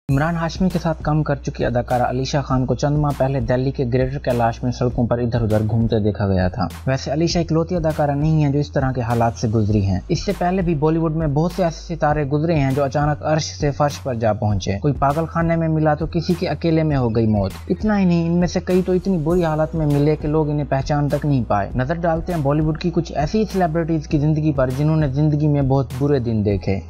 इमरान हाशमी के साथ काम कर चुकी अदाकारा अलीशा खान को चंद माह पहले दिल्ली के ग्रेटर कैलाश में सड़कों पर इधर उधर घूमते देखा गया था। वैसे अलीशा इकलौती अदाकारा नहीं है जो इस तरह के हालात से गुजरी हैं। इससे पहले भी बॉलीवुड में बहुत से ऐसे सितारे गुजरे हैं जो अचानक अर्श से फर्श पर जा पहुंचे। कोई पागल खाने में मिला तो किसी के अकेले में हो गई मौत। इतना ही नहीं, इनमें से कई तो इतनी बुरी हालत में मिले कि लोग इन्हें पहचान तक नहीं पाए। नजर डालते हैं बॉलीवुड की कुछ ऐसी सेलिब्रिटीज की जिंदगी पर जिन्होंने जिंदगी में बहुत बुरे दिन देखे।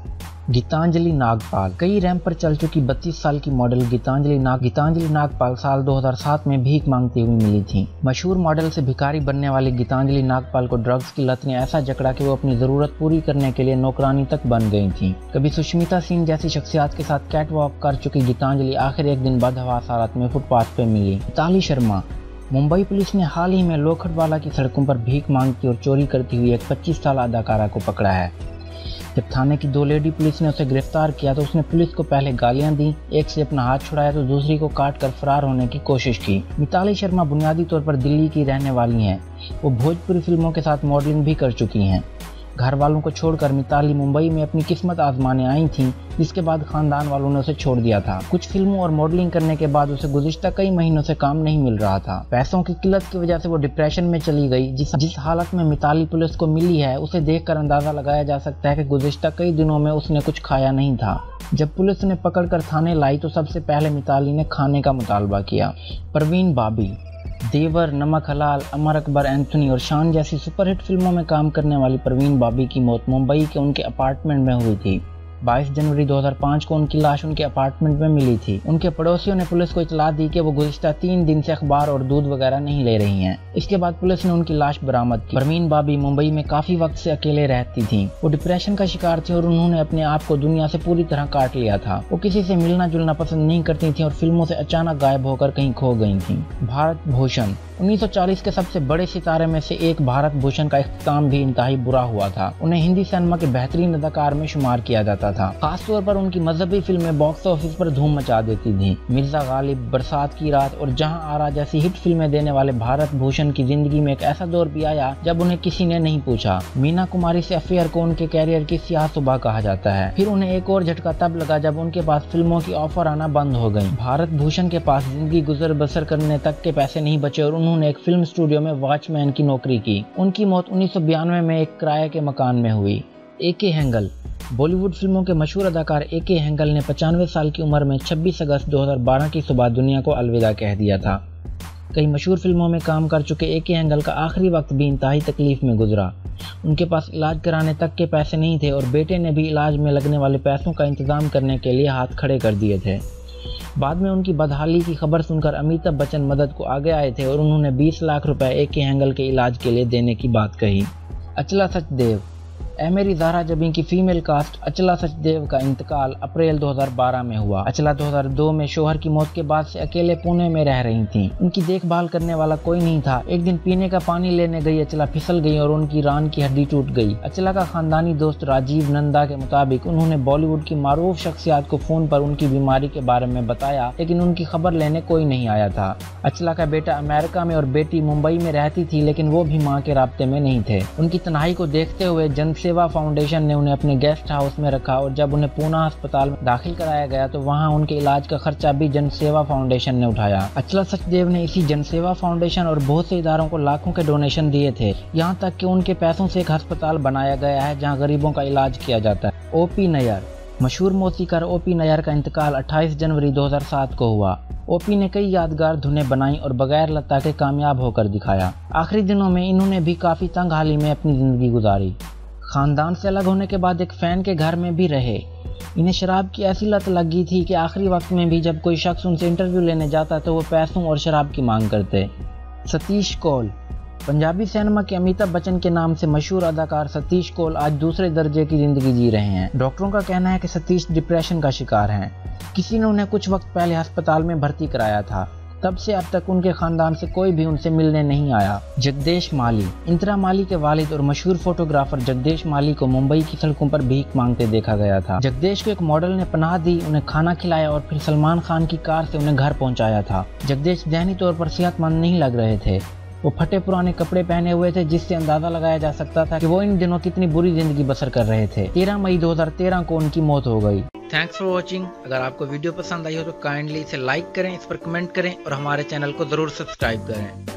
गीतांजलि नागपाल। कई रैंप पर चल चुकी 32 साल की मॉडल गीतांजलि नागपाल साल 2007 में भीख मांगती हुई मिली थी। मशहूर मॉडल से भिखारी बनने वाली गीतांजलि नागपाल को ड्रग्स की लत ने ऐसा जकड़ा कि वो अपनी जरूरत पूरी करने के लिए नौकरानी तक बन गई थी। कभी सुष्मिता सिंह जैसी शख्सियत के साथ कैट वॉक कर चुकी गीतांजलि आखिर एक दिन बदहवास हालत में फुटपाथ पे मिली। मिताली शर्मा। मुंबई पुलिस ने हाल ही में लोखंडवाला की सड़कों पर भीख मांगती और चोरी करती हुई एक 25 साल अदाकारा को पकड़ा है। जब थाने की 2 लेडी पुलिस ने उसे गिरफ्तार किया तो उसने पुलिस को पहले गालियां दी, एक से अपना हाथ छुड़ाया तो दूसरी को काट कर फरार होने की कोशिश की। मिताली शर्मा बुनियादी तौर पर दिल्ली की रहने वाली हैं। वो भोजपुरी फिल्मों के साथ मॉडलिंग भी कर चुकी हैं। घर वालों को छोड़कर मिताली मुंबई में अपनी किस्मत आजमाने आई थी, जिसके बाद खानदान वालों ने उसे छोड़ दिया था। कुछ फिल्मों और मॉडलिंग करने के बाद उसे गुज़िश्ता कई महीनों से काम नहीं मिल रहा था। पैसों की किल्लत की वजह से वो डिप्रेशन में चली गई। जिस हालत में मिताली पुलिस को मिली है उसे देखकर अंदाजा लगाया जा सकता है कि गुज़िश्ता कई दिनों में उसने कुछ खाया नहीं था। जब पुलिस ने पकड़कर थाने लाई तो सबसे पहले मिताली ने खाने का मुतालबा किया। परवीन बाबी। देवर, नमक हलाल, अमर अकबर एंथोनी और शान जैसी सुपरहिट फिल्मों में काम करने वाली परवीन बाबी की मौत मुंबई के उनके अपार्टमेंट में हुई थी। 22 जनवरी 2005 को उनकी लाश उनके अपार्टमेंट में मिली थी। उनके पड़ोसियों ने पुलिस को इतला दी कि वो गुज़िश्ता 3 दिन से अखबार और दूध वगैरह नहीं ले रही हैं। इसके बाद पुलिस ने उनकी लाश बरामद की। परवीन बाबी मुंबई में काफी वक्त से अकेले रहती थीं। वो डिप्रेशन का शिकार थी और उन्होंने अपने आप को दुनिया से पूरी तरह काट लिया था। वो किसी से मिलना जुलना पसंद नहीं करती थी और फिल्मों से अचानक गायब होकर कहीं खो गई थी। भारत भूषण। 1940 के सबसे बड़े सितारे में से एक भारत भूषण का इख्तिताम भी इंतहाई बुरा हुआ था। उन्हें हिंदी सिनेमा के बेहतरीन अदाकार में शुमार किया जाता था। खासतौर पर उनकी मजहबी फिल्में बॉक्स ऑफिस पर धूम मचा देती थीं। मिर्जा गालिब, बरसात की रात और जहां आरा जैसी हिट फिल्में देने वाले भारत भूषण की जिंदगी में एक ऐसा दौर भी आया जब उन्हें किसी ने नहीं पूछा। मीना कुमारी से अफेयर को उनके कैरियर की स्याह सुबह कहा जाता है। फिर उन्हें एक और झटका तब लगा जब उनके पास फिल्मों की ऑफर आना बंद हो गई। भारत भूषण के पास जिंदगी गुजर बसर करने तक के पैसे नहीं बचे और उन्होंने एक फिल्म स्टूडियो में वॉचमैन की नौकरी की। उनकी मौत 1992 में एक किराए के मकान में हुई। ए.के. हेंगल। बॉलीवुड फिल्मों के मशहूर अदाकार ए.के. हेंगल ने 95 साल की उम्र में 26 अगस्त 2012 की सुबह दुनिया को अलविदा कह दिया था। कई मशहूर फिल्मों में काम कर चुके ए.के. हेंगल का आखिरी वक्त भी इंतहाई तकलीफ में गुजरा। उनके पास इलाज कराने तक के पैसे नहीं थे और बेटे ने भी इलाज में लगने वाले पैसों का इंतजाम करने के लिए हाथ खड़े कर दिए थे। बाद में उनकी बदहाली की खबर सुनकर अमिताभ बच्चन मदद को आगे आए थे और उन्होंने 20 लाख रुपए ए.के. हेंगल के इलाज के लिए देने की बात कही। अचला सचदेव। मेरी ज़ारा जबीं की फीमेल कास्ट अचला सचदेव का इंतकाल अप्रैल 2012 में हुआ। अचला 2002 में शोहर की मौत के बाद से अकेले पुणे में रह रही थीं। उनकी देखभाल करने वाला कोई नहीं था। एक दिन पीने का पानी लेने गई अचला फिसल गई और उनकी रान की हड्डी टूट गई। अचला का खानदानी दोस्त राजीव नंदा के मुताबिक उन्होंने बॉलीवुड की मारूफ शख्सियत को फोन पर उनकी बीमारी के बारे में बताया, लेकिन उनकी खबर लेने कोई नहीं आया था। अचला का बेटा अमेरिका में और बेटी मुंबई में रहती थी, लेकिन वो भी माँ के राब्ते में नहीं थे। उनकी तन्हाई को देखते हुए जनसेवा फाउंडेशन ने उन्हें अपने गेस्ट हाउस में रखा और जब उन्हें पूना अस्पताल में दाखिल कराया गया तो वहां उनके इलाज का खर्चा भी जनसेवा फाउंडेशन ने उठाया। अचला सचदेव ने इसी जनसेवा फाउंडेशन और बहुत से इदारों को लाखों के डोनेशन दिए थे। यहाँ तक कि उनके पैसों से एक अस्पताल बनाया गया है जहाँ गरीबों का इलाज किया जाता है। ओ.पी. नैयर। मशहूर मौसीकार ओ.पी. नैयर का इंतकाल 28 जनवरी 2007 को हुआ। ओ.पी. ने कई यादगार धुनें बनाई और बगैर लता के कामयाब होकर दिखाया। आखिरी दिनों में इन्होंने भी काफी तंग हाली में अपनी जिंदगी गुजारी। खानदान से अलग होने के बाद एक फैन के घर में भी रहे। इन्हें शराब की ऐसी लत लगी थी कि आखिरी वक्त में भी जब कोई शख्स उनसे इंटरव्यू लेने जाता तो वो पैसों और शराब की मांग करते। सतीश कौल। पंजाबी सिनेमा के अमिताभ बच्चन के नाम से मशहूर अदाकार सतीश कौल आज दूसरे दर्जे की जिंदगी जी रहे हैं। डॉक्टरों का कहना है कि सतीश डिप्रेशन का शिकार हैं। किसी ने उन्हें कुछ वक्त पहले अस्पताल में भर्ती कराया था। तब से अब तक उनके खानदान से कोई भी उनसे मिलने नहीं आया। जगदेश माली। इंदिरा माली के वालिद और मशहूर फोटोग्राफर जगदेश माली को मुंबई की सड़कों पर भीख मांगते देखा गया था। जगदेश को एक मॉडल ने पनाह दी, उन्हें खाना खिलाया और फिर सलमान खान की कार से उन्हें घर पहुंचाया था। जगदेश ज़हनी तौर पर सेहतमंद नहीं लग रहे थे। वो फटे पुराने कपड़े पहने हुए थे, जिससे अंदाजा लगाया जा सकता था कि वो इन दिनों कितनी बुरी जिंदगी बसर कर रहे थे। 13 मई 2013 को उनकी मौत हो गई। Thanks for watching. अगर आपको वीडियो पसंद आई हो तो काइंडली इसे लाइक करें, इस पर कमेंट करें और हमारे चैनल को ज़रूर सब्सक्राइब करें।